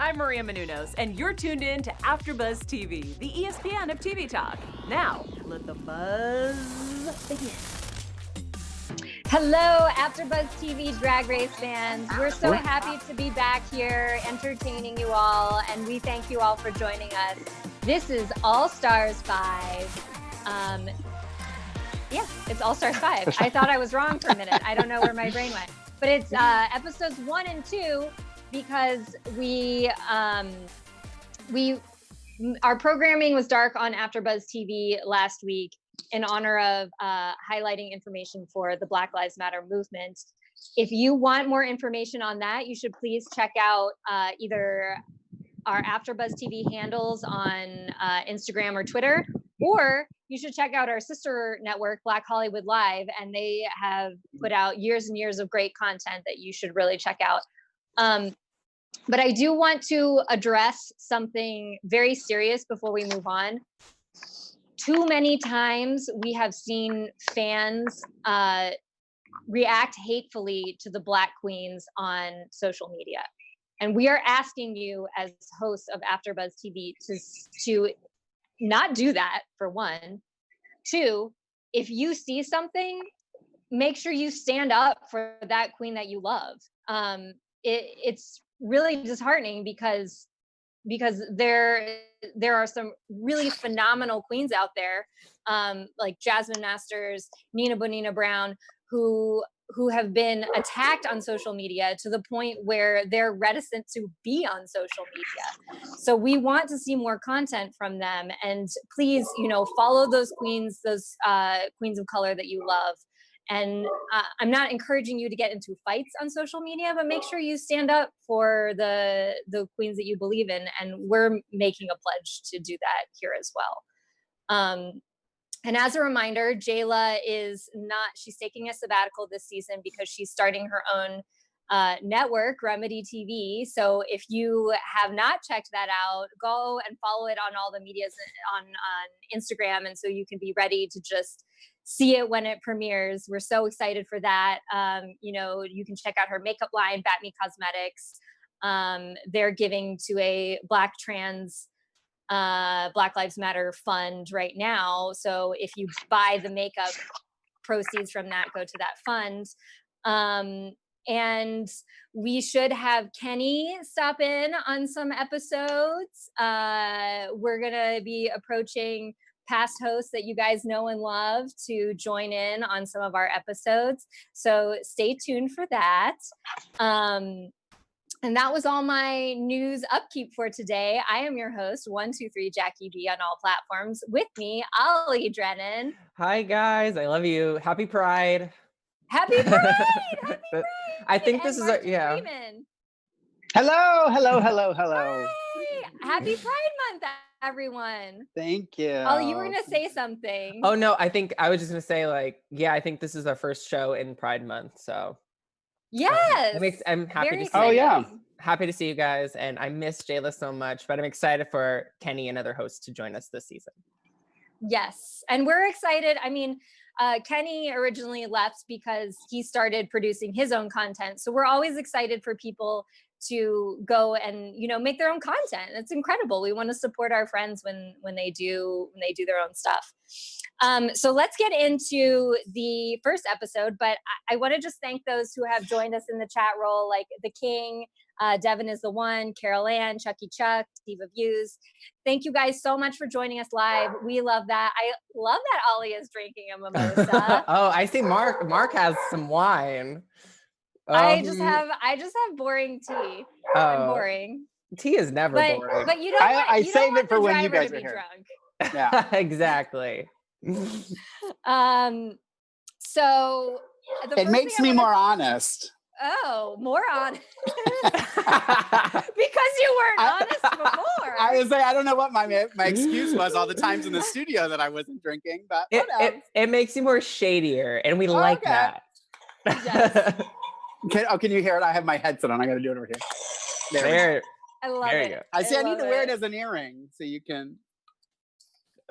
I'm Maria Menounos, and you're tuned in to AfterBuzz TV, the ESPN of TV talk. Now, let the buzz begin. Hello, AfterBuzz TV Drag Race fans. We're so happy to be back here entertaining you all, and we thank you all for joining us. This is All Stars 5. Yeah, it's All Stars 5. I thought I was wrong for a minute. I don't know where my brain went. But it's episodes 1 and 2 because our programming was dark on AfterBuzz TV last week in honor of highlighting information for the Black Lives Matter movement. If you want more information on that, you should please check out either our AfterBuzz TV handles on Instagram or Twitter, or you should check out our sister network, Black Hollywood Live, and they have put out years and years of great content that you should really check out. But I do want to address something very serious before we move on. Too many times we have seen fans react hatefully to the Black queens on social media. And we are asking you as hosts of AfterBuzz TV to not do that, for one. Two, if you see something, make sure you stand up for that queen that you love. It's really disheartening because there are some really phenomenal queens out there, like Jasmine Masters, Nina Bonina Brown, who have been attacked on social media to the point where they're reticent to be on social media. So we want to see more content from them, and please, follow those queens of color that you love. And I'm not encouraging you to get into fights on social media, but make sure you stand up for the queens that you believe in. And we're making a pledge to do that here as well. And as a reminder, Jayla she's taking a sabbatical this season because she's starting her own network, Remedy TV. So if you have not checked that out, go and follow it on all the medias on Instagram. And so you can be ready to just see it when it premieres. We're so excited for that. You can check out her makeup line, Bat Me Cosmetics. They're giving to a Black trans Black Lives Matter fund right now. So if you buy the makeup, proceeds from that go to that fund. And we should have Kenny stop in on some episodes. We're gonna be approaching past hosts that you guys know and love to join in on some of our episodes. So stay tuned for that. And that was all my news upkeep for today. I am your host, 123 Jackie B on all platforms. With me, Ollie Drennan. Hi guys, I love you. Happy Pride. Happy Pride! Happy Pride! I think this and is Martin Freeman. Hello. Hi! Happy Pride Month, everyone. Thank you. Ollie, you were gonna say something. Oh no, I think I was just gonna say I think this is our first show in Pride Month, so. Yes. I'm happy to see. Oh yeah. Happy to see you guys, and I miss Jayla so much, but I'm excited for Kenny and other hosts to join us this season. Yes, and we're excited. I mean, Kenny originally left because he started producing his own content, so we're always excited for people to go and make their own content. It's incredible. We want to support our friends when they do their own stuff. So let's get into the first episode, but I want to just thank those who have joined us in the chat roll, like The King, Devin is the One, Carol Ann, Chucky Chuck, Diva Views. Thank you guys so much for joining us live. We love that. I love that Ollie is drinking a mimosa. Oh, I see Mark has some wine. I just have boring tea. I'm boring. Tea is never boring. But you know what? I save it for when you guys are here. Drunk. Yeah. Exactly. So it makes me more honest. Oh, more honest. Because you weren't honest before. I was like, I don't know what my excuse was all the times in the studio that I wasn't drinking, but it makes you more shadier, and we like that. Yes. Can you hear it? I have my headset on. I got to do it over here. There. I love it. You go. I see. I need to wear it as an earring so you can.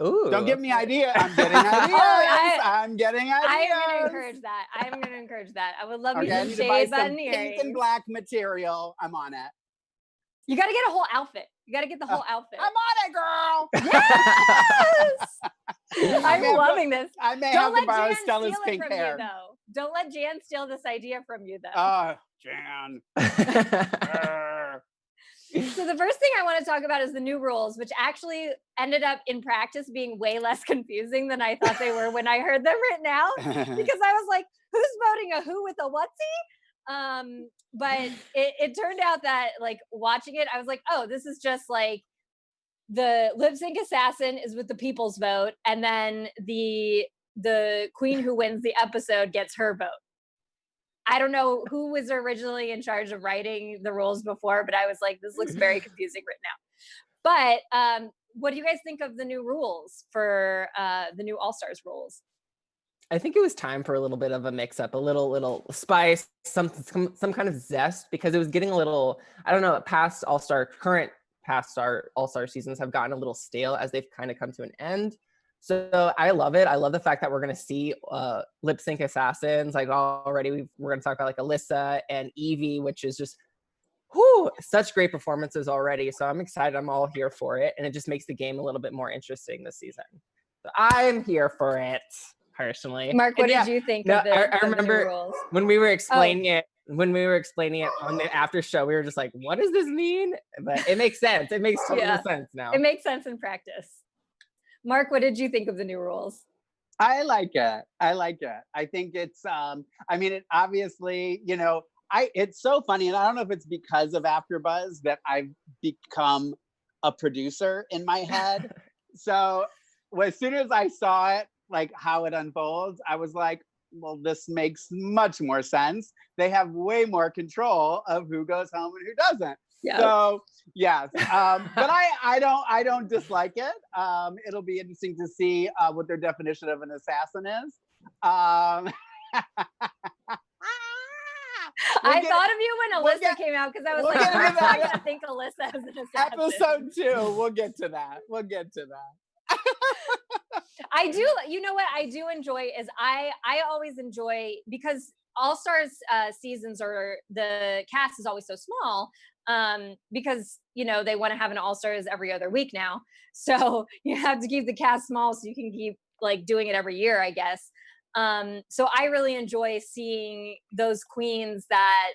Ooh. Don't give me idea. I'm getting ideas. I'm getting ideas. I am going to encourage that. I would love you to I need to shave buy that some earring. pink and black material. I'm on it. You got to get a whole outfit. You got to get the whole outfit. I'm on it, girl. Yes. I'm loving this. I may Don't have to let borrow Jan Stella's steal it pink from hair. you, though. Don't let Jan steal this idea from you, though. Oh, Jan. So the first thing I want to talk about is the new rules, which actually ended up in practice being way less confusing than I thought they were when I heard them written out, because I was like, who's voting a who with a whatsy? But it turned out that, like, watching it, I was like, oh, this is just like the lip sync assassin is with the people's vote, and then the queen who wins the episode gets her vote. I don't know who was originally in charge of writing the rules before, but I was like, this looks very confusing written out. But what do you guys think of the new rules for the new All-Stars rules? I think it was time for a little bit of a mix-up, a little spice, some kind of zest, because it was getting a little, I don't know, past All-Star seasons have gotten a little stale as they've kind of come to an end. So I love it. I love the fact that we're going to see lip sync assassins. Like, already we're going to talk about like Alyssa and Evie, which is just such great performances already. So I'm excited. I'm all here for it. And it just makes the game a little bit more interesting this season. So I'm here for it personally. Mark, what did you think of I remember the new rules? when we were explaining it on the after show, we were just like, what does this mean? But it makes sense. It makes total sense now. It makes sense in practice. Mark, what did you think of the new rules? I like it. I think it's, I mean, it obviously, you know, it's so funny. And I don't know if it's because of AfterBuzz that I've become a producer in my head. So as soon as I saw it, like how it unfolds, I was like, well, this makes much more sense. They have way more control of who goes home and who doesn't. Yeah. So yes, but I don't dislike it. It'll be interesting to see what their definition of an assassin is. I thought of you when Alyssa came out, because I was like, I'm not going to think Alyssa as an assassin. Episode 2, we'll get to that. I do, you know what I do enjoy is I always enjoy, because All-Stars seasons the cast is always so small, because, you know, they want to have an All-Stars every other week now. So you have to keep the cast small so you can keep like doing it every year, I guess. So I really enjoy seeing those queens that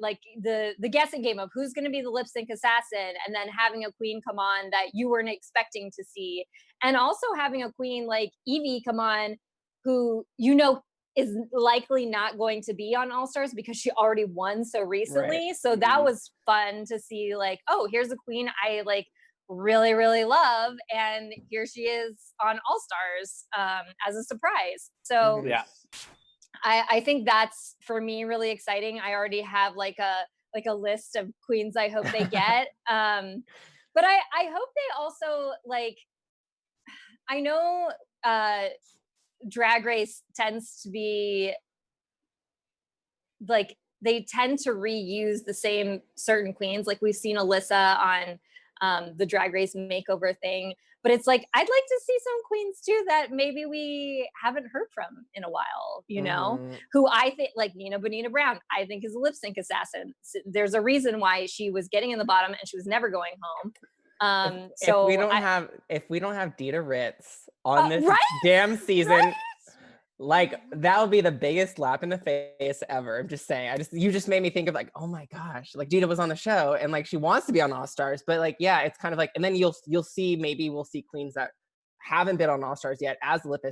like the guessing game of who's going to be the lip sync assassin, and then having a queen come on that you weren't expecting to see, and also having a queen like Evie come on who, you know, is likely not going to be on All-Stars because she already won so recently. Right. So that was fun to see, like, oh, here's a queen I like really, really love, and here she is on All-Stars as a surprise. So yeah. I think that's, for me, really exciting. I already have like a list of queens I hope they get. But I hope they also, like, I know Drag Race tends to be like, they tend to reuse the same certain queens. Like, we've seen Alyssa on the Drag Race makeover thing, but it's like, I'd like to see some queens too that maybe we haven't heard from in a while, you know, who I think, like Nina Bonina Brown, I think is a lip sync assassin. There's a reason why she was getting in the bottom and she was never going home. So if we don't have Dita Ritz on this damn season, like, that would be the biggest slap in the face ever. I'm just saying. You just made me think of, like, oh my gosh, like, Dita was on the show and like she wants to be on All-Stars, but like, yeah, it's kind of like, and then you'll see, maybe we'll see queens that haven't been on All-Stars yet as lip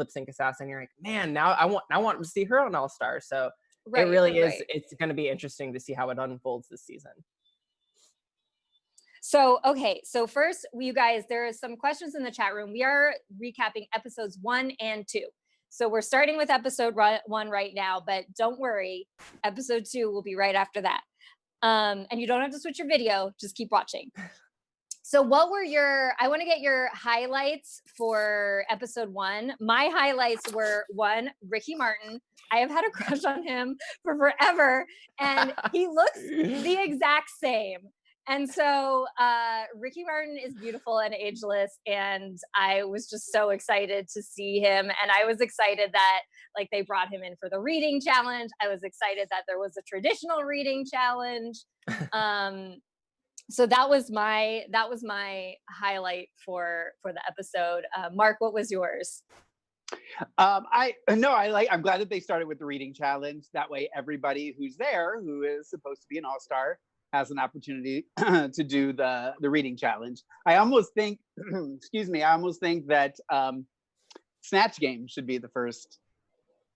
sync assassin. You're like, man, now I want to see her on All-Stars. So it really is. It's going to be interesting to see how it unfolds this season. So, okay. So first, you guys, there are some questions in the chat room. We are recapping episodes 1 and 2. So we're starting with episode 1 right now, but don't worry, episode 2 will be right after that. And you don't have to switch your video, just keep watching. So what were I want to get your highlights for episode 1. My highlights were 1, Ricky Martin. I have had a crush on him for forever, and he looks the exact same. And so Ricky Martin is beautiful and ageless, and I was just so excited to see him. And I was excited that like they brought him in for the reading challenge. I was excited that there was a traditional reading challenge. So that was my highlight for the episode. Mark, what was yours? I'm glad that they started with the reading challenge. That way everybody who's there, who is supposed to be an all-star, has an opportunity to do the reading challenge. I almost think, excuse me, I almost think that Snatch Game should be the first,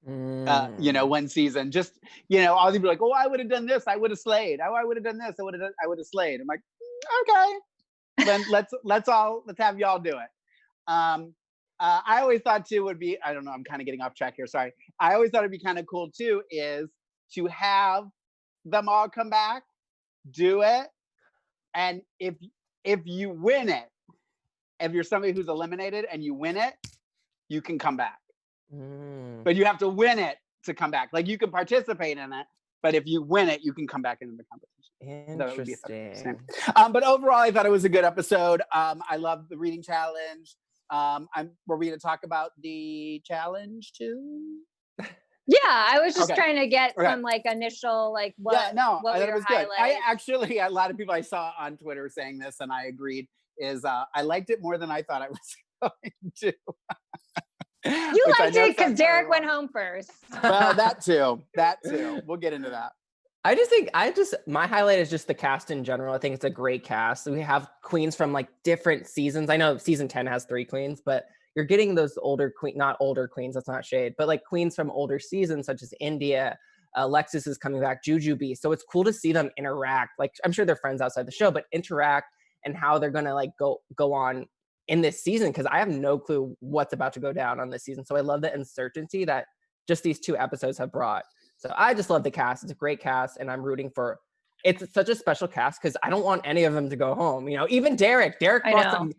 one season. Just, all these people are like, oh, I would have done this, I would have slayed. Oh, I would have done this, I would have slayed. I'm like, okay, then let's have y'all do it. I always thought too would be, I don't know, I'm kind of getting off track here, sorry. I always thought it'd be kind of cool too, is to have them all come back, do it, and if you win it, if you're somebody who's eliminated and you win it, you can come back. But you have to win it to come back. Like you can participate in it, but if you win it, you can come back into the competition. Interesting. But overall, I thought it was a good episode. I loved the reading challenge. Were we going to talk about the challenge too? Yeah, I was just trying to get some like initial like what. Yeah, no, what I thought it was good. highlights? A lot of people I saw on Twitter saying this, and I agreed. Is I liked it more than I thought I was going to. You liked it because Derrick went home first. Well, that too. We'll get into that. My highlight is just the cast in general. I think it's a great cast. We have queens from like different seasons. I know season 10 has 3 queens, but you're getting those not older queens, that's not shade, but like queens from older seasons, such as India. Lexus is coming back, Jujubee. So it's cool to see them interact. Like I'm sure they're friends outside the show, but interact and how they're gonna like go on in this season, because I have no clue what's about to go down on this season. So I love the uncertainty that just these 2 episodes have brought. So I just love the cast. It's a great cast, and I'm rooting for. It's such a special cast because I don't want any of them to go home. Even Derrick. Derrick brought some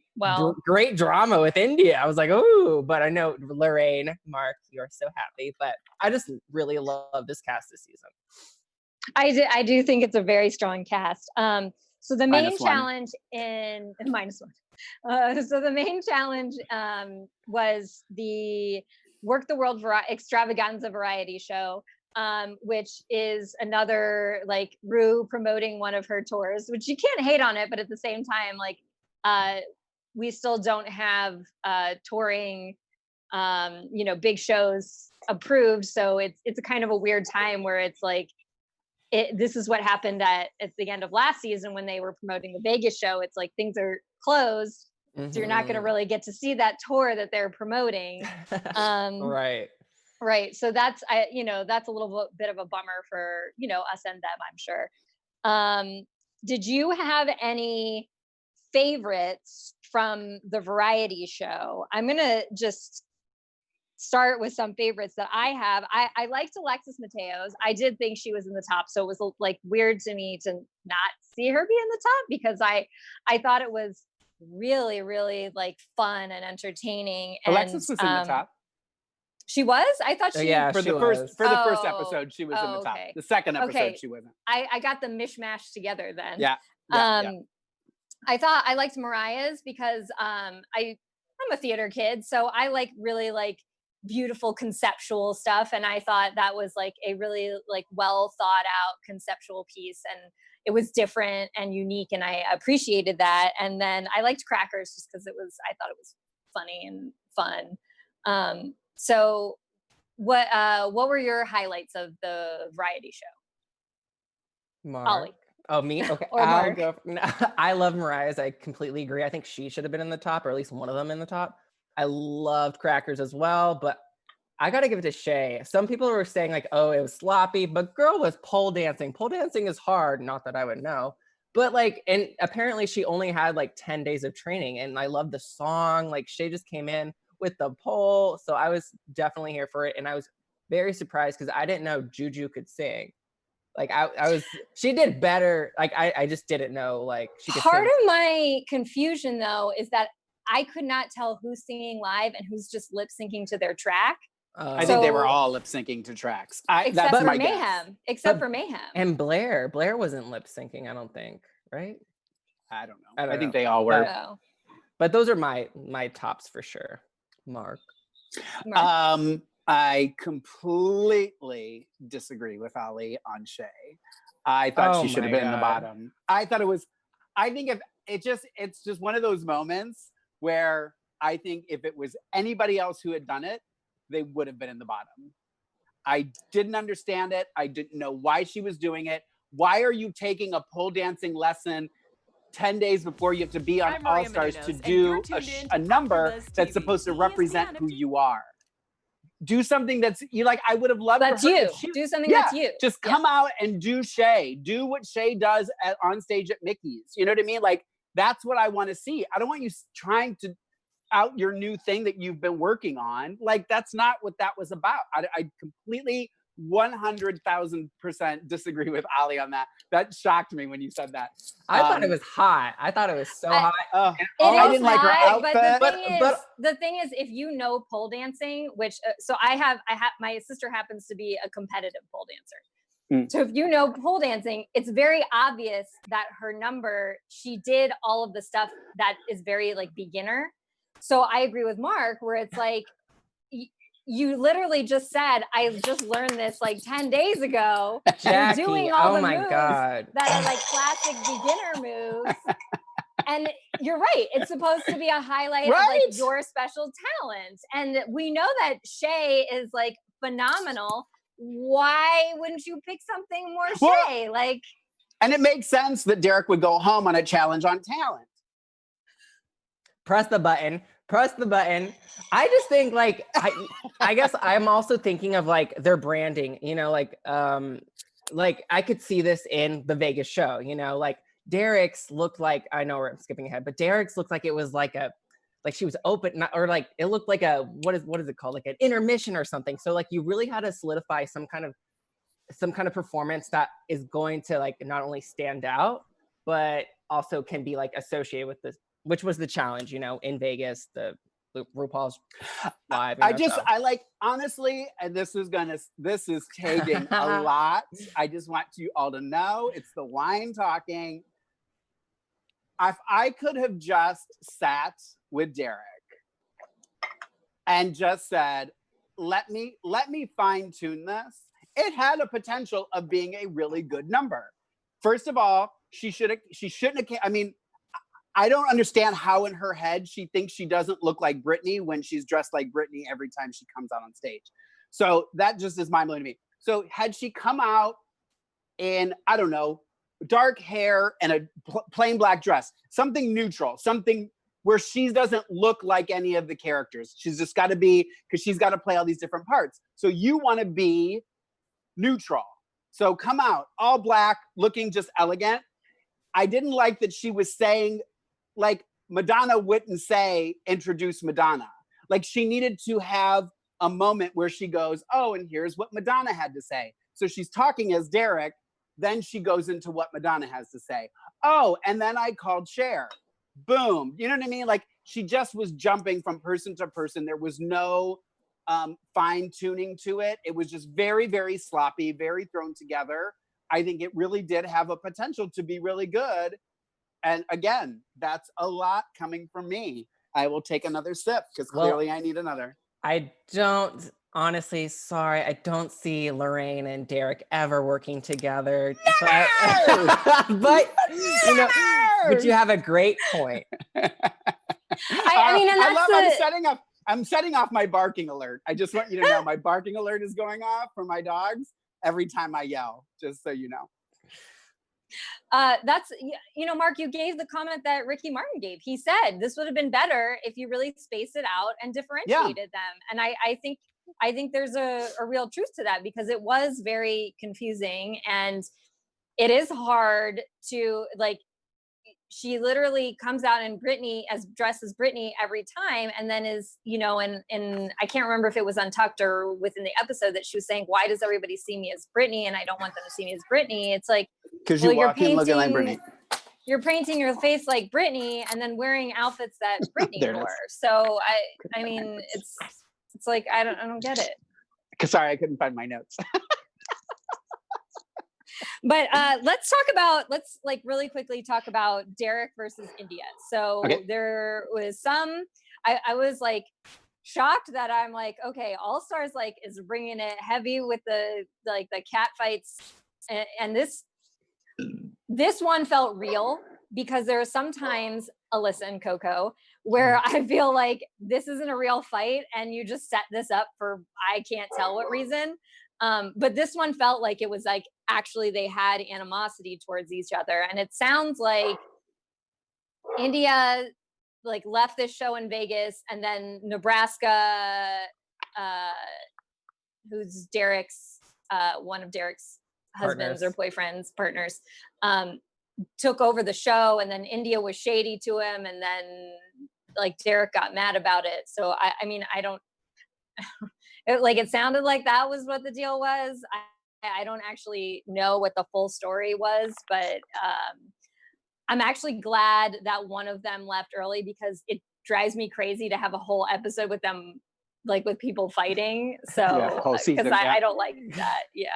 great drama with India. I was like, oh, but I know Lorraine, Mark, you're so happy. But I just really love this cast this season. I do think it's a very strong cast. So the main challenge in -1. So the main challenge was the Werk the World Extravaganza variety show. Which is another like Ru promoting one of her tours, which you can't hate on it, but at the same time, like we still don't have touring, big shows approved. So it's a kind of a weird time where it's like this is what happened at the end of last season when they were promoting the Vegas show. It's like things are closed, so you're not going to really get to see that tour that they're promoting. Right. So that's a little bit of a bummer for, us and them, I'm sure. Did you have any favorites from the variety show? I'm going to just start with some favorites that I have. I liked Alexis Mateos. I did think she was in the top. So it was like weird to me to not see her be in the top because I thought it was really, really like fun and entertaining. Alexis was in the top. She was? I thought she for the first episode she was in the top. Okay. The second episode she wasn't. I got the mishmash together then. Yeah. I liked Mariah's because I'm a theater kid, so I really like beautiful conceptual stuff, and I thought that was like a really like well thought out conceptual piece, and it was different and unique, and I appreciated that. And then I liked Crackers just because I thought it was funny and fun. So what were your highlights of the variety show? Mark. Ollie. Oh, me? Okay. I'll go. I love Mariah's. I completely agree. I think she should have been in the top, or at least one of them in the top. I loved Crackers as well, but I got to give it to Shay. Some people were saying like, oh, it was sloppy, but girl was pole dancing. Pole dancing is hard. Not that I would know. But like, and apparently she only had like 10 days of training, and I love the song. Like Shay just came in with the pole. So I was definitely here for it. And I was very surprised because I didn't know Juju could sing. Like she did better. Like I just didn't know like she could Part sing. of my confusion though is that I could not tell who's singing live and who's just lip syncing to their track. I think they were all lip syncing to tracks. Except for Mayhem. And Blair wasn't lip syncing, I don't think, right? I don't know. I I think know. they all were. But those are my tops for sure. Mark. I completely disagree with Ali on Shay. I thought she should have been in the bottom. I think if it's just one of those moments where I think if it was anybody else who had done it, they would have been in the bottom. I didn't understand it. I didn't know why she was doing it. Why are you taking a pole dancing lesson 10 days before you have to be on All Stars to do a number that's supposed to represent who you are? Do something that's you like. I would have loved that's for her you. Do something that's you. Just come out and do Shay. Do what Shay does on stage at Mickey's. You know what I mean? Like that's what I want to see. I don't want you trying to out your new thing that you've been working on. Like that's not what that was about. I completely 100,000% disagree with Ali on that. That shocked me when you said that. I thought it was hot. I thought it was so hot. I didn't like her outfit. But the thing is, if you know pole dancing, which so I have my sister happens to be a competitive pole dancer. So if you know pole dancing, it's very obvious that her number, she did all of the stuff that is very like beginner. So I agree with Mark, where it's like, you literally just said, I just learned this like 10 days ago. Jackie, you're doing all the moves God. that are like classic beginner moves. And you're right. It's supposed to be a highlight of like your special talent. And we know that Shay is like phenomenal. Why wouldn't you pick something more Shay? Like, and it makes sense that Derrick would go home on a challenge on talent. Press the button. I just think like I guess I'm also thinking of like their branding, you know, like I could see this in the Vegas show, you know, like Derrick's looked like, I know I'm skipping ahead, but Derrick's looked like it was like she was open, or like it looked like a what is it called, like an intermission or something. So like you really had to solidify some kind of performance that is going to like not only stand out, but also can be like associated with this, which was the challenge, you know, in Vegas, the RuPaul's live. I like, honestly, and this is taking a lot. I just want you all to know it's the wine talking. If I could have just sat with Derrick and just said, let me fine tune this, it had a potential of being a really good number. First of all, she shouldn't have, I mean, I don't understand how in her head she thinks she doesn't look like Britney when she's dressed like Britney every time she comes out on stage. So that just is mind-blowing to me. So had she come out in, I don't know, dark hair and a plain black dress, something neutral, something where she doesn't look like any of the characters. She's just got to be, because she's got to play all these different parts. So you want to be neutral. So come out all black, looking just elegant. I didn't like that she was saying, like Madonna wouldn't say, introduce Madonna. Like she needed to have a moment where she goes, oh, and here's what Madonna had to say. So she's talking as Derrick, then she goes into what Madonna has to say. Oh, and then I called Cher. Boom. You know what I mean? Like she just was jumping from person to person. There was no fine tuning to it. It was just very, very sloppy, very thrown together. I think it really did have a potential to be really good. And again, that's a lot coming from me. I will take another sip because clearly I need another. I don't, honestly, sorry, I don't see Lorraine and Derrick ever working together. No! But you know, but you have a great point. I mean, and that's I'm setting off my barking alert. I just want you to know my barking alert is going off for my dogs every time I yell, just so you know. That's, you know, Mark, you gave the comment that Ricky Martin gave. He said this would have been better if you really spaced it out and differentiated them. And I think there's a real truth to that, because it was very confusing and it is hard to, like, she literally comes out in Britney dressed as Britney every time, and then is, you know, and I can't remember if it was Untucked or within the episode that she was saying, why does everybody see me as Britney and I don't want them to see me as Britney? It's like, because you walk in looking like Britney. You're painting your face like Britney and then wearing outfits that Britney wore. So I mean, it's like I don't get it. Sorry, I couldn't find my notes. But let's like really quickly talk about Derrick versus India. So there was I was like shocked that I'm like, okay, All Stars like is bringing it heavy with the cat fights, and this one felt real because there are sometimes, Alyssa and Coco, where I feel like this isn't a real fight and you just set this up for I can't tell what reason. But this one felt like it was like actually they had animosity towards each other. And it sounds like India like left this show in Vegas, and then Nebraska, who's Derrick's one of Derrick's husbands or boyfriends, partners, took over the show, and then India was shady to him, and then like Derrick got mad about it. So I mean, I don't it sounded like that was what the deal was. I don't actually know what the full story was, but I'm actually glad that one of them left early, because it drives me crazy to have a whole episode with them, like with people fighting. So because I don't like that. Yeah.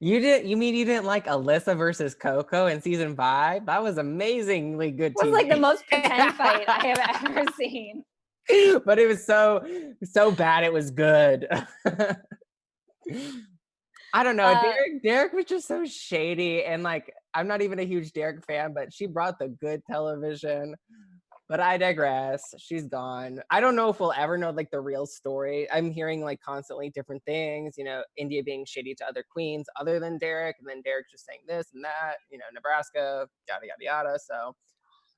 You mean you didn't like Alyssa versus Coco in season 5? That was amazingly good. It was like the most pretend fight I have ever seen. But it was so bad it was good. I don't know. Derrick was just so shady, and like I'm not even a huge Derrick fan, but she brought the good television. But I digress. She's gone. I don't know if we'll ever know like the real story. I'm hearing like constantly different things, you know, India being shady to other queens other than Derrick, and then Derrick just saying this and that, you know, Nebraska, yada, yada, yada. So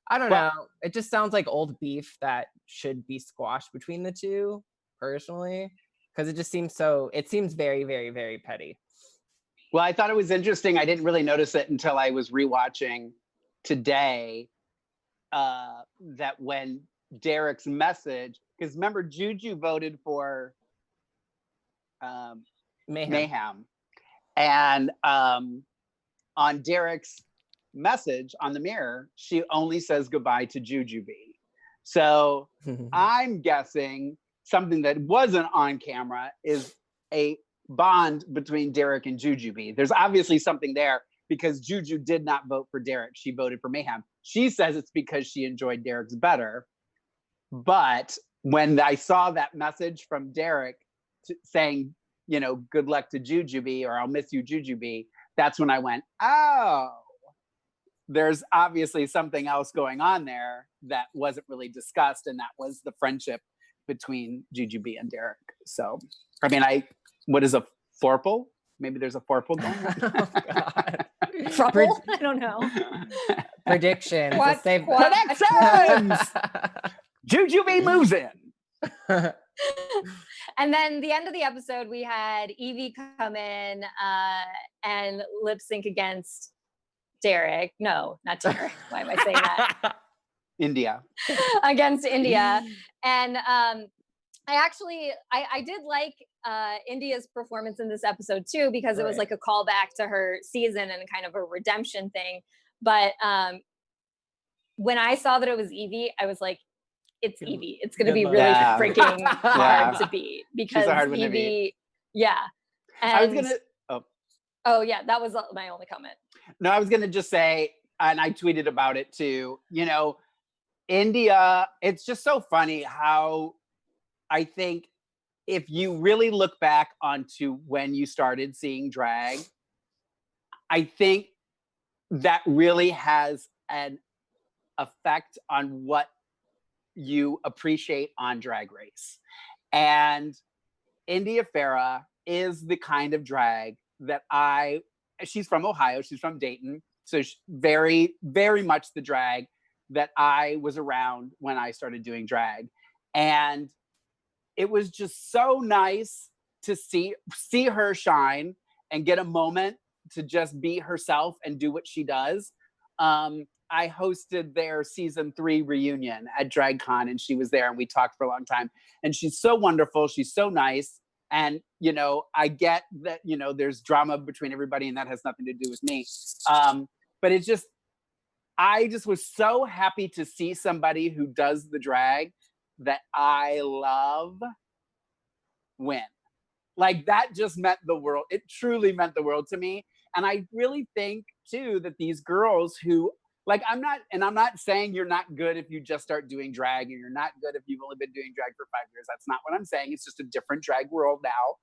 I don't know. It just sounds like old beef that should be squashed between the two, personally, because it just seems very, very, very petty. Well, I thought it was interesting. I didn't really notice it until I was rewatching today. That when Derrick's message, because remember Juju voted for Mayhem. And on Derrick's message on the mirror, she only says goodbye to Jujubee. So I'm guessing something that wasn't on camera is a bond between Derrick and Jujubee. There's obviously something there, because Juju did not vote for Derrick. She voted for Mayhem. She says it's because she enjoyed Derrick's better. But when I saw that message from Derrick saying, you know, good luck to Jujubee, or I'll miss you, Jujubee, that's when I went, oh, there's obviously something else going on there that wasn't really discussed. And that was the friendship between Jujubee and Derrick. So, I mean, what is a forple? Maybe there's a forple going on. Oh, God. Trouble? I don't know. Predictions. Predictions! Jujubee moves in. And then the end of the episode, we had Evie come in and lip sync against Derrick. No, not Derrick. Why am I saying that? India. Against India. And I did like India's performance in this episode too, because it was like a callback to her season and kind of a redemption thing. But when I saw that it was Evie, I was like, it's Evie. It's going to be really freaking hard to beat, because Evie, And I was gonna. Oh yeah, that was my only comment. No, I was gonna just say, and I tweeted about it too. You know, India. It's just so funny how I think if you really look back onto when you started seeing drag, I think that really has an effect on what you appreciate on Drag Race. And India Ferrah is the kind of drag that she's from Ohio, she's from Dayton. So very, very much the drag that I was around when I started doing drag. And it was just so nice to see her shine and get a moment to just be herself and do what she does. I hosted their season 3 reunion at DragCon, and she was there, and we talked for a long time. And she's so wonderful. She's so nice. And, you know, I get that, you know, there's drama between everybody, and that has nothing to do with me. But I just was so happy to see somebody who does the drag that I love win. Like, that just meant the world. It truly meant the world to me. And I really think too that these girls who, like, I'm not saying you're not good if you just start doing drag, and you're not good if you've only been doing drag for 5 years. That's not what I'm saying. It's just a different drag world now.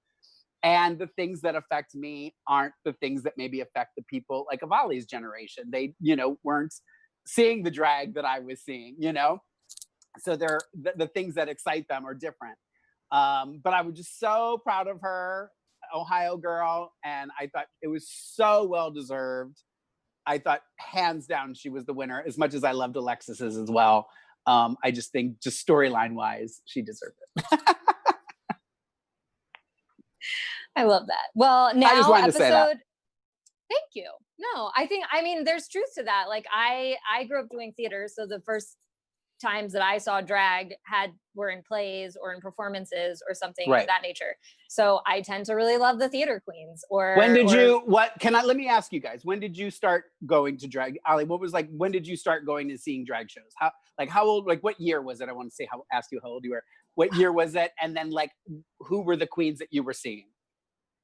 And the things that affect me aren't the things that maybe affect the people like of Ollie's generation. They, weren't seeing the drag that I was seeing, So the things that excite them are different. But I was just so proud of her, Ohio girl, and I thought it was so well deserved. I thought hands down she was the winner, as much as I loved Alexis's as well. I just think, just storyline wise, she deserved it. I love that. Well, now I just wanted to say that. Thank you. No, I mean, there's truth to that. Like I grew up doing theater, so the first times that I saw drag were in plays or in performances or something of that nature. So I tend to really love the theater queens. Let me ask you guys, when did you start going to drag? Ollie, when did you start going to seeing drag shows? How old, what year was it? I want to ask you how old you were. What year was it? And then who were the queens that you were seeing?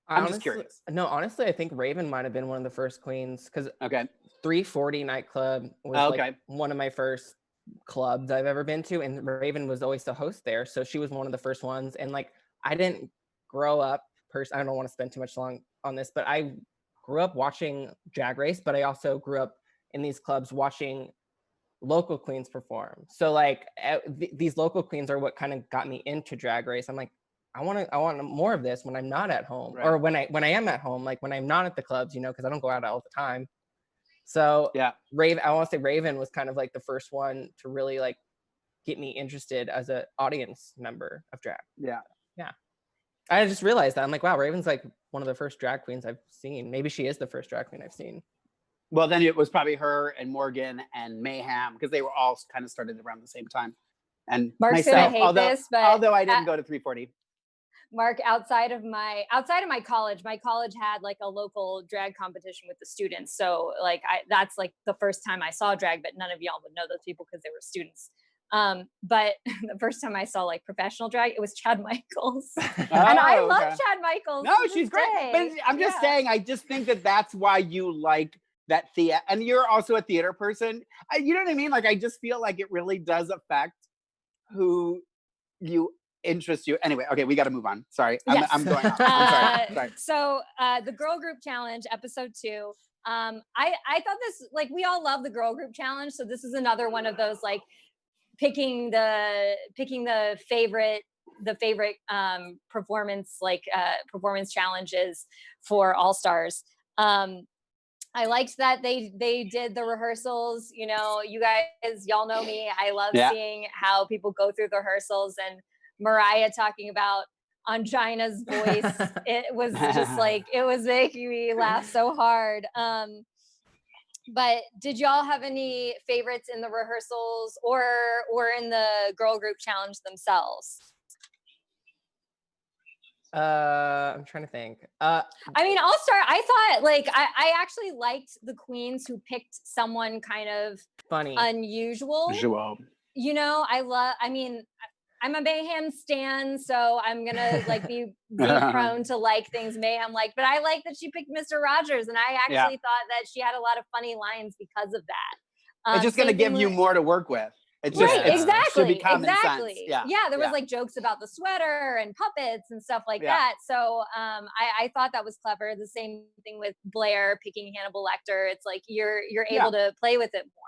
I'm just curious. No, honestly, I think Raven might have been one of the first queens, because 340 nightclub was one of my first clubs I've ever been to, and Raven was always the host there, so she was one of the first ones. And I didn't grow up I don't want to spend too much long on this, but I grew up watching Drag Race, but I also grew up in these clubs watching local queens perform. So these local queens are what kind of got me into Drag Race. I'm like, I want more of this when I'm not at home, or when I am at home, when I'm not at the clubs, because I don't go out all the time. So I want to say Raven was kind of the first one to really get me interested as an audience member of drag. Yeah. I just realized that. I'm like, wow, Raven's one of the first drag queens I've seen. Maybe she is the first drag queen I've seen. Well, then it was probably her and Morgan and Mayhem, because they were all kind of started around the same time. And Mark's gonna hate this, but although I didn't go to 340. Mark, outside of my college had a local drag competition with the students. So that's the first time I saw drag, but none of y'all would know those people because they were students. But the first time I saw professional drag, it was Chad Michaels. And I love Chad Michaels. No, she's great. But I'm just saying, I just think that's why you like that theater. And you're also a theater person. You know what I mean? I just feel like it really does affect who you interest you. Anyway, okay, we got to move on. Sorry, I'm going on. I'm sorry. So the girl group challenge, episode 2. I thought this, we all love the girl group challenge. So this is another one of those picking the favorite performance performance challenges for All Stars. I liked that they did the rehearsals. You guys, y'all know me. I love seeing how people go through the rehearsals, and Mariah talking about Ongina's voice. It was just it was making me laugh so hard. But did y'all have any favorites in the rehearsals or in the girl group challenge themselves? I'm trying to think. I'll start. I thought I actually liked the queens who picked someone kind of funny, unusual. I'm a Mayhem stan, so I'm gonna be prone to things Mayhem but I like that she picked Mr. Rogers, and I actually thought that she had a lot of funny lines because of that. It's just gonna give you more to work with. It's just exactly. Sense. Yeah, there was jokes about the sweater and puppets and stuff that. So I thought that was clever. The same thing with Blair picking Hannibal Lecter. It's you're able to play with it more,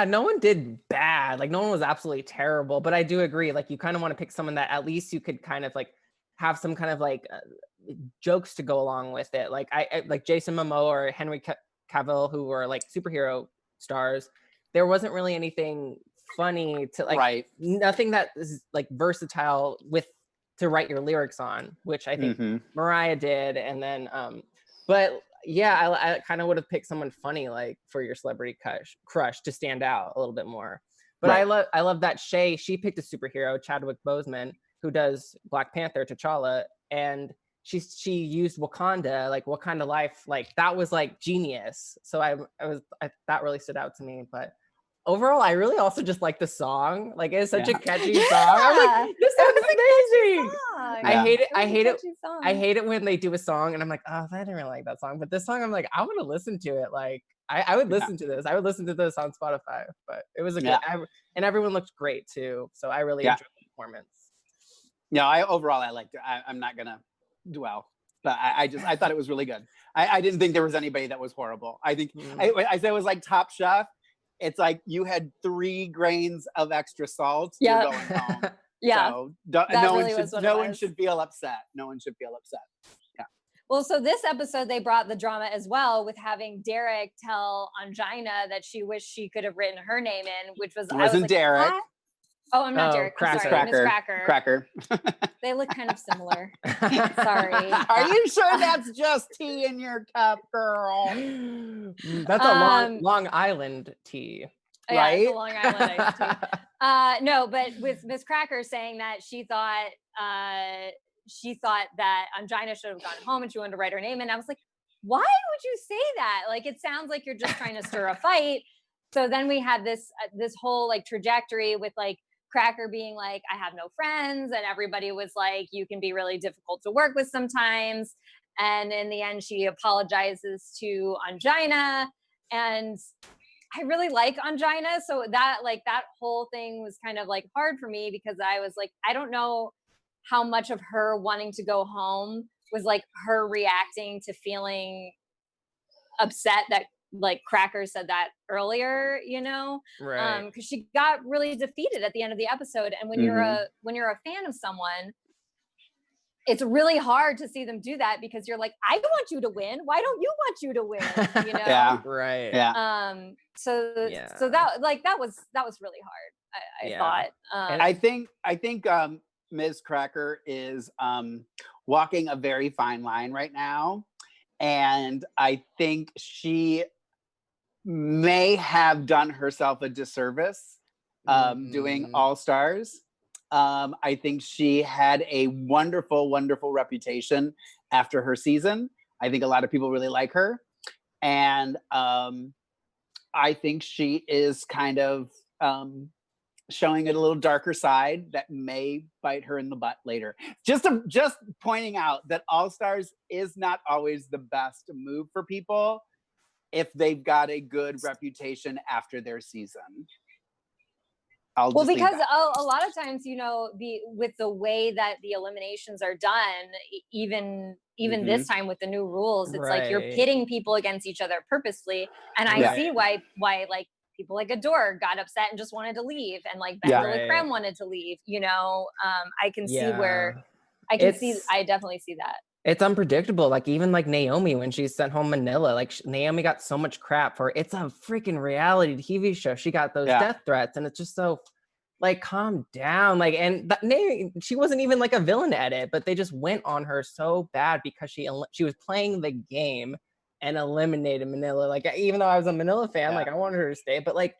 no one did bad. No one was absolutely terrible. But I do agree. You kind of want to pick someone that at least you could kind of have some kind of jokes to go along with it. I Jason Momoa or Henry Cavill, who were superhero stars. There wasn't really anything funny to nothing that is versatile to write your lyrics on, which I think Mariah did. And then but I kind of would have picked someone funny for your celebrity crush to stand out a little bit more. But I love that she picked a superhero, Chadwick Boseman, who does Black Panther, T'Challa, and she used Wakanda, Wakanda life, that was genius. So that really stood out to me. But overall, I really also just like the song. Like it's such a catchy Yeah. song. I'm like, this It sounds was a catchy amazing. song. I Yeah. hate it. It was I a hate it. catchy song. I hate it when they do a song and I'm like, oh, I didn't really like that song. But this song, I'm like, I want to listen to it. Like, I would listen to this. I would listen to this on Spotify. But it was a good, and everyone looked great too. So I really enjoyed the performance. Yeah, I liked it. I'm not gonna dwell, but I thought it was really good. I didn't think there was anybody that was horrible. I think I said it was like Top Chef. It's like you had 3 grains of extra salt. Yeah. You're going home. Yeah. So That really was what it no one was. should feel upset. No one should feel upset. Yeah. Well, so this episode, they brought the drama as well with having Derrick tell Ongina that she wished she could have written her name in, which was, It wasn't Derrick. What? Oh, I'm not Oh, Derrick. I'm Cracker. sorry. Miz Cracker. Cracker. They look kind of similar. Sorry. Are you sure that's just tea in your cup, girl? That's a Long Island tea. Yeah, Right? it's a Long Island iced tea. No, but with Miz Cracker saying that she thought that Ongina should have gone home and she wanted to write her name in. I was like, why would you say that? Like, it sounds like you're just trying to stir a fight. So then we had this whole like trajectory with like Cracker being like, I have no friends, and everybody was like, you can be really difficult to work with sometimes. And in the end, she apologizes to Ongina, and I really like Ongina. So that whole thing was kind of like hard for me because I was like, I don't know how much of her wanting to go home was like her reacting to feeling upset that like Cracker said that earlier, Right. because she got really defeated at the end of the episode. And when you're a fan of someone, it's really hard to see them do that because you're like, I want you to win. Why don't you want you to win? Yeah. Right. Yeah. So that was really hard. I thought. I think Miz Cracker is walking a very fine line right now, and I think she may have done herself a disservice doing All Stars. I think she had a wonderful, wonderful reputation after her season. I think a lot of people really like her. And I think she is kind of showing it a little darker side that may bite her in the butt later. Just pointing out that All Stars is not always the best move for people if they've got a good reputation after their season. Because a lot of times, with the way that the eliminations are done, even this time with the new rules, it's like you're pitting people against each other purposely. And I see why like people like Adore got upset and just wanted to leave, and like Benjamin Creme wanted to leave. I can see where I definitely see that. It's unpredictable. Like even like Naomi, when she sent home Manila, like Naomi got so much crap for it's a freaking reality TV show. She got those death threats, and it's just so like, calm down. Like, and she wasn't even like a villain at it, but they just went on her so bad because she was playing the game and eliminated Manila. Like, even though I was a Manila fan, like I wanted her to stay, but like,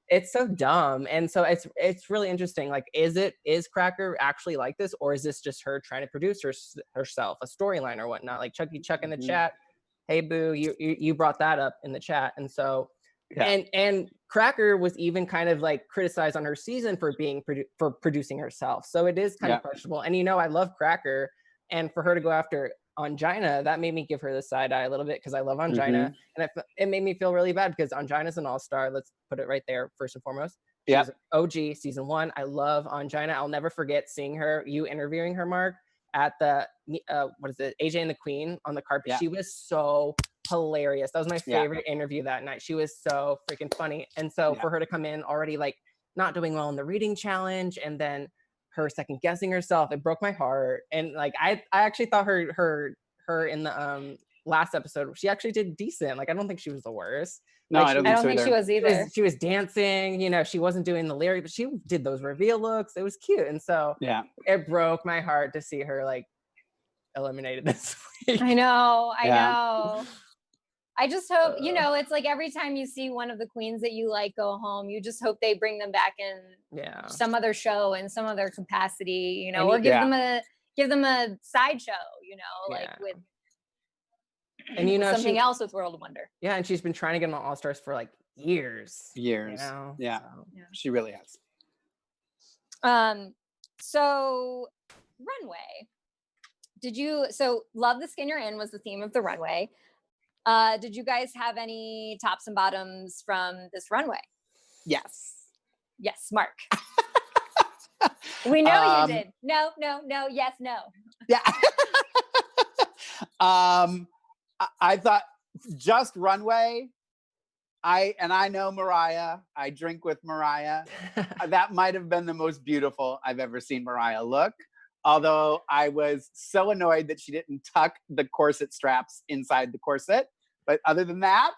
it's so dumb. And so it's really interesting. Like, is Cracker actually like this, or is this just her trying to produce herself a storyline or whatnot? Like Chucky Chuck in the chat, hey boo, you brought that up in the chat. And so and Cracker was even kind of like criticized on her season for being for producing herself. So it is kind of questionable. And I love Cracker, and for her to go after Ongina, that made me give her the side eye a little bit because I love Ongina, and it made me feel really bad because Ongina's an all-star. Let's put it right there first and foremost. She's OG season 1. I love Ongina. I'll never forget seeing her, you interviewing her, Mark, at the AJ and the Queen on the carpet. She was so hilarious. That was my favorite interview that night. She was so freaking funny. And so for her to come in already like not doing well in the reading challenge, and then her second guessing herself, it broke my heart. And like I actually thought her in the last episode, she actually did decent. Like I don't think she was the worst. No, like, I don't think she was either. She was dancing, she wasn't doing the lyric, but she did those reveal looks. It was cute. And so it broke my heart to see her like eliminated this week. I know. I just hope, it's like every time you see one of the queens that you like go home, you just hope they bring them back in some other show in some other capacity, or give them a sideshow, like with and something else with World of Wonder. Yeah, and she's been trying to get on All Stars for like years. Years. You know? Yeah. So. Yeah. She really has. So Runway. Love the Skin You're In was the theme of the runway. Did you guys have any tops and bottoms from this runway? Yes. Yes, Mark. We know you did. No, yes, no. Yeah. I thought just Runway. I know Mariah. I drink with Mariah. That might have been the most beautiful I've ever seen Mariah look. Although I was so annoyed that she didn't tuck the corset straps inside the corset. But other than that,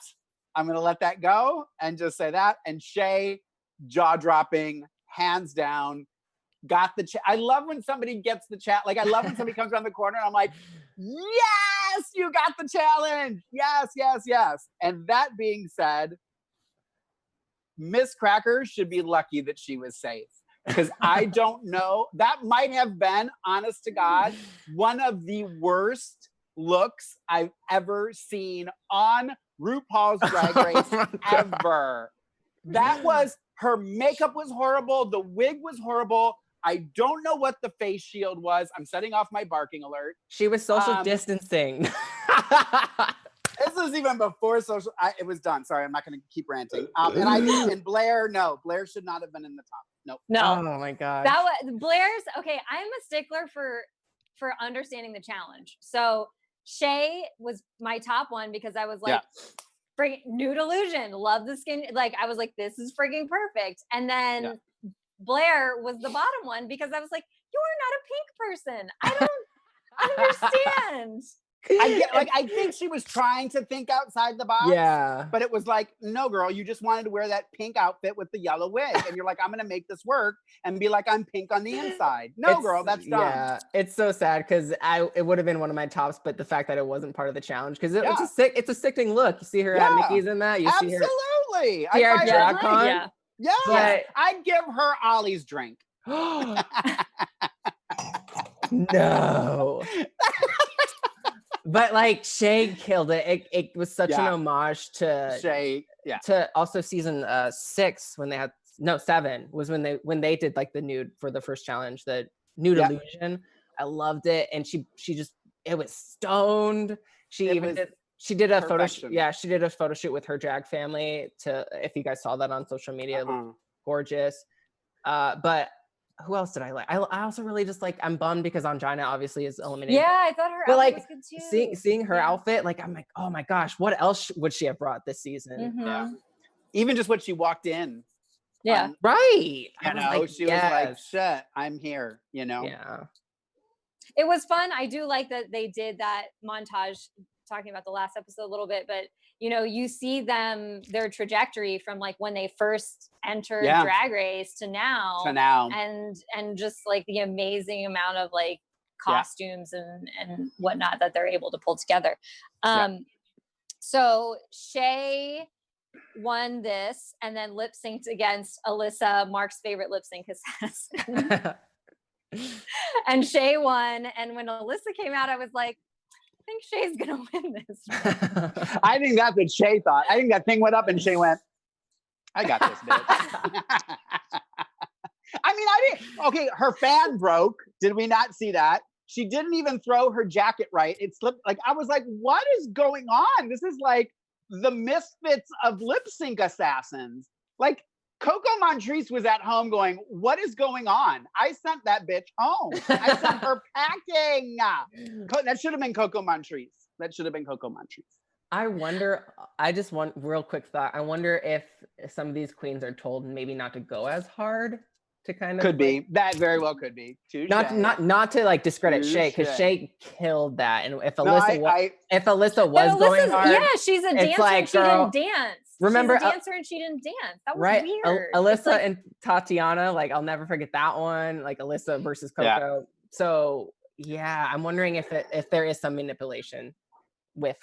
I'm going to let that go and just say that. And Shea, jaw-dropping, hands down, got the I love when somebody gets the chat. Like, I love when somebody comes around the corner and I'm like, yes, you got the challenge. Yes, yes, yes. And that being said, Miz Cracker should be lucky that she was safe. Because I don't know, that might have been, honest to God, one of the worst looks I've ever seen on RuPaul's Drag Race ever. That was, her makeup was horrible. The wig was horrible. I don't know what the face shield was. I'm setting off my barking alert. She was social distancing. This was even before social. It was done. Sorry, I'm not going to keep ranting. And Blair, no, Blair should not have been in the top. Nope. No. Oh my god. That was Blair's. Okay, I'm a stickler for understanding the challenge. So Shea was my top one because I was like, freaking Nude Illusion, love the skin. Like, I was like, this is freaking perfect. And then Blair was the bottom one because I was like, you are not a pink person. I don't understand. I think she was trying to think outside the box. Yeah. But it was like, no, girl, you just wanted to wear that pink outfit with the yellow wig. And you're like, I'm going to make this work and be like, I'm pink on the inside. No, girl, that's dumb. Yeah, it's so sad because it would have been one of my tops, but the fact that it wasn't part of the challenge, because it's a sickening look. You see her at Mickey's in that. You see her. Absolutely. Yeah. Yes. I'd give her Ollie's drink. No. But like Shea killed it. It was such an homage to Shea, to also season 6 when they had 7 was when they did like the nude for the first challenge, the nude illusion. I loved it, and she just, it was stoned. She did a photo she did a photo shoot with her drag family, if you guys saw that on social media. It looked gorgeous. But who else did I like? I also really just like, I'm bummed because Ongina obviously is eliminated. Yeah, I thought her outfit was good too. Seeing her outfit, like, I'm like, oh my gosh, what else would she have brought this season? Mm-hmm. Yeah. Even just what she walked in. Yeah. Right. You know, she was like, shit, I'm here, you know? Yeah. It was fun. I do like that they did that montage, talking about the last episode a little bit, but you know, you see their trajectory from like when they first entered Drag Race to now, and just like the amazing amount of like costumes and whatnot that they're able to pull together. So Shea won this and then lip synced against Alyssa, Mark's favorite lip sync assassin. And Shea won, and when Alyssa came out, I was like, I think Shea's gonna win this. I think that's what Shea thought. I think that thing went up and Shea went, I got this, bitch. I mean, okay, her fan broke. Did we not see that? She didn't even throw her jacket right. It slipped. Like, I was like, what is going on? This is like the misfits of lip sync assassins. Like, Coco Montrese was at home going, what is going on? I sent that bitch home. I sent her packing. That should have been Coco Montrese. I wonder, I just want real quick thought. I wonder if some of these queens are told maybe not to go as hard to kind of. Could be. That very well could be. Touché. Not to like discredit Shea, because Shea killed that. And if Alyssa was going hard. Yeah, she's a dancer and she didn't dance. Remember, she's a dancer and she didn't dance. That was weird. Alyssa and Tatiana, like, I'll never forget that one. Like Alyssa versus Coco. Yeah. So yeah, I'm wondering if there is some manipulation with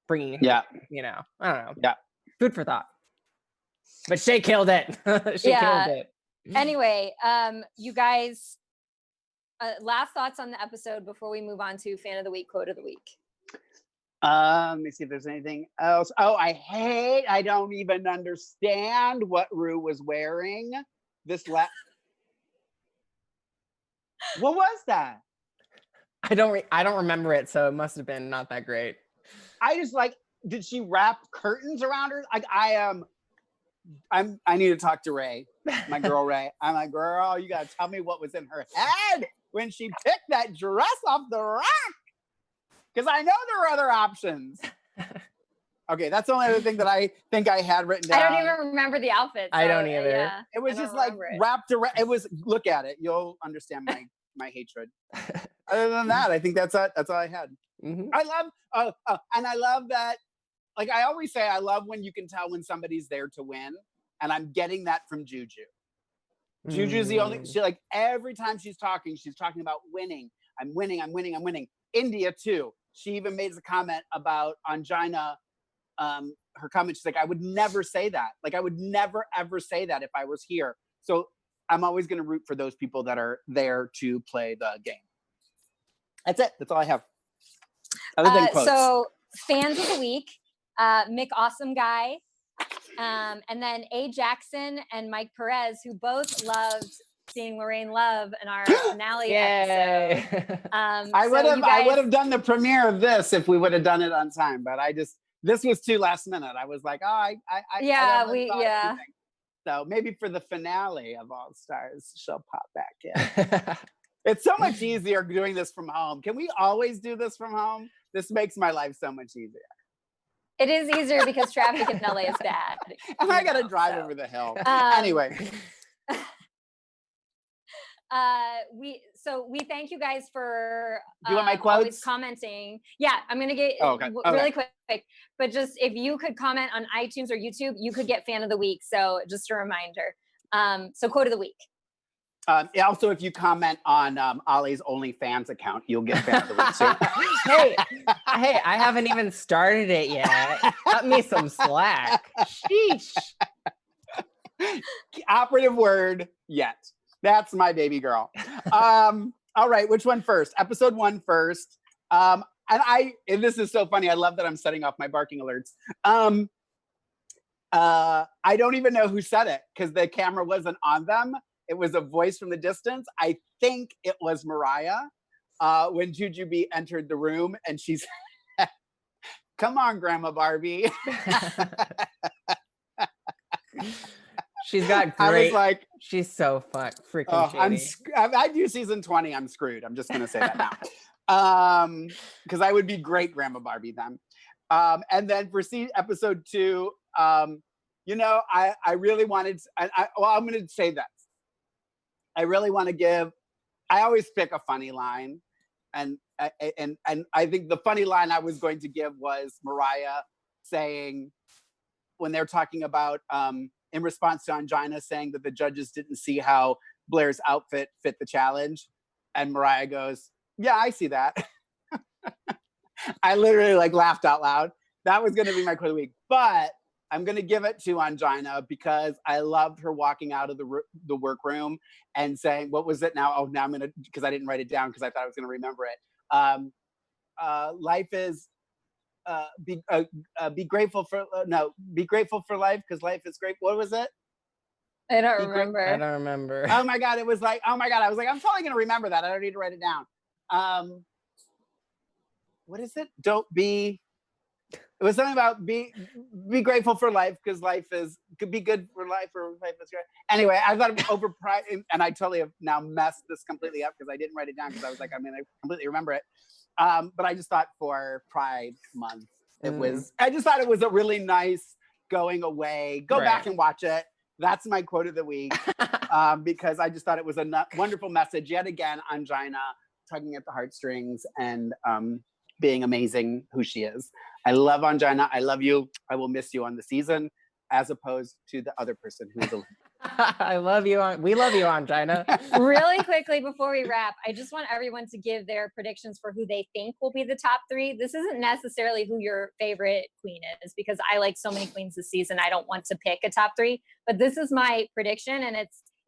bringing. You know, I don't know. Yeah. Food for thought. But Shea killed it. She killed it. Anyway, you guys, last thoughts on the episode before we move on to fan of the week, quote of the week. Let me see if there's anything else. Oh, I don't even understand what Rue was wearing. What was that? I don't remember it, so it must have been not that great. I just like, did she wrap curtains around her? Like I need to talk to Ray, my girl Ray. I'm like, girl, you gotta tell me what was in her head when she picked that dress off the rack. Because I know there were other options. Okay, that's the only other thing that I think I had written down. I don't even remember the outfit. I don't either. Yeah, it was just like wrapped around. It was, look at it. You'll understand my hatred. Other than that, I think that's all I had. Mm-hmm. I love, and I love that. Like I always say, I love when you can tell when somebody's there to win. And I'm getting that from Juju. Juju's the only, she like every time she's talking about winning. I'm winning, I'm winning, I'm winning. India too. She even made a comment about Ongina, her comment, she's like, I would never say that. Like I would never, ever say that if I was here. So I'm always going to root for those people that are there to play the game. That's it. That's all I have. Other than quotes. So fans of the week, Mick Awesome Guy, and then A. Jackson and Mike Perez, who both loved seeing Lorraine Love in our finale episode. I would have done the premiere of this if we would have done it on time, but this was too last minute. I was like, oh, So maybe for the finale of All Stars, she'll pop back in. It's so much easier doing this from home. Can we always do this from home? This makes my life so much easier. It is easier because traffic in LA is bad. And I got to drive over the hill. Anyway. We thank you guys for do you want my quotes? Always commenting. Yeah, I'm gonna get really quick. But just if you could comment on iTunes or YouTube, you could get fan of the week. So just a reminder. So quote of the week. Also, if you comment on Ollie's OnlyFans account, you'll get fan of the week too. hey, I haven't even started it yet. Cut me some slack. Sheesh. Operative word, yet. That's my baby girl. All right, which one first? Episode 1 first. And this is so funny. I love that I'm setting off my barking alerts. I don't even know who said it because the camera wasn't on them. It was a voice from the distance. I think it was Mariah when Jujubee entered the room and she's, come on, Grandma Barbie. She's got great. I was like, she's so freaking shady. I do season 20. I'm screwed. I'm just gonna say that now, because I would be great Grandma Barbie then. And then for episode 2, I really wanted. I'm gonna say this. I really want to give. I always pick a funny line, and I think the funny line I was going to give was Mariah saying when they're talking about. In response to Ongina saying that the judges didn't see how Blair's outfit fit the challenge. And Mariah goes, yeah, I see that. I literally laughed out loud. That was going to be my quote of the week. But I'm going to give it to Ongina because I loved her walking out of the workroom and saying, what was it now? Oh, now I'm going to, because I didn't write it down because I thought I was going to remember it. Life is, be grateful for life because life is great. What was it? I don't remember. I don't remember. Oh my God. It was like, oh my God. I was like, I'm totally going to remember that. I don't need to write it down. What is it? It was something about be grateful for life because could be good for life or life is great. Anyway, I thought of overpride and I totally have now messed this completely up because I didn't write it down because I was like, I'm going to completely remember it. But I just thought for Pride Month, I just thought it was a really nice going away. Go back and watch it. That's my quote of the week because I just thought it was a wonderful message yet again. Ongina tugging at the heartstrings and being amazing who she is. I love Ongina. I love you. I will miss you on the season as opposed to the other person who's a I love you. We love you, Ongina. Really quickly before we wrap, I just want everyone to give their predictions for who they think will be the top 3. This isn't necessarily who your favorite queen is because I like so many queens this season. I don't want to pick a top 3, but this is my prediction and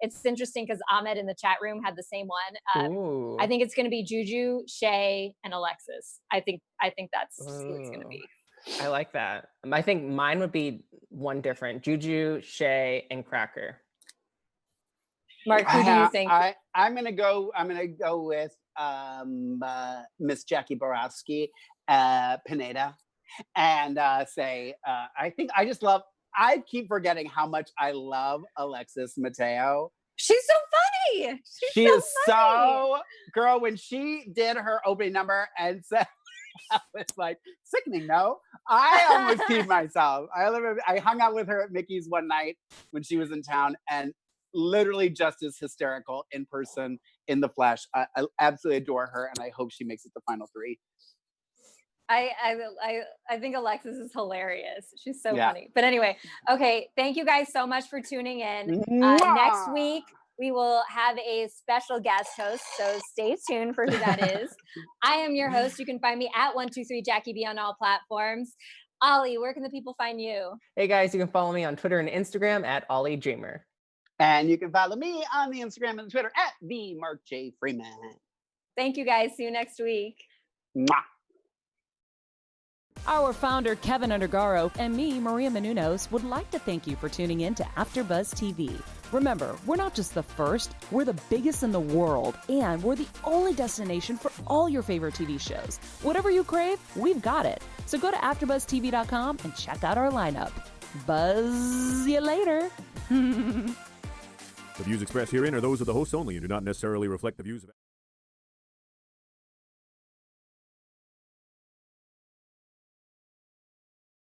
It's interesting because Ahmed in the chat room had the same one. Ooh. I think it's going to be Juju, Shay, and Alexis. I think that's who it's going to be. I like that. I think mine would be one different: Juju, Shay, and Cracker. Mark, who do you think? I'm gonna go with Miss Jackie Borowski, Pineda, and say I keep forgetting how much I love Alexis Mateo. She's so funny. She is so girl, when she did her opening number and said, I was like, sickening, no? I almost peed myself. I hung out with her at Mickey's one night when she was in town, and literally just as hysterical in person, in the flesh. I absolutely adore her, and I hope she makes it the final three. I think Alexis is hilarious. She's so funny. But anyway, okay, thank you guys so much for tuning in. Next week, we will have a special guest host, so stay tuned for who that is. I am your host. You can find me at 123JackieB on all platforms. Ollie, where can the people find you? Hey guys, you can follow me on Twitter and Instagram at Ollie Dreamer. And you can follow me on the Instagram and Twitter at the Mark J. Freeman. Thank you guys. See you next week. Mwah. Our founder, Kevin Undergaro, and me, Maria Menounos, would like to thank you for tuning in to AfterBuzz TV. Remember, we're not just the first, we're the biggest in the world, and we're the only destination for all your favorite TV shows. Whatever you crave, we've got it. So go to AfterBuzzTV.com and check out our lineup. Buzz you later. The views expressed herein are those of the hosts only and do not necessarily reflect the views of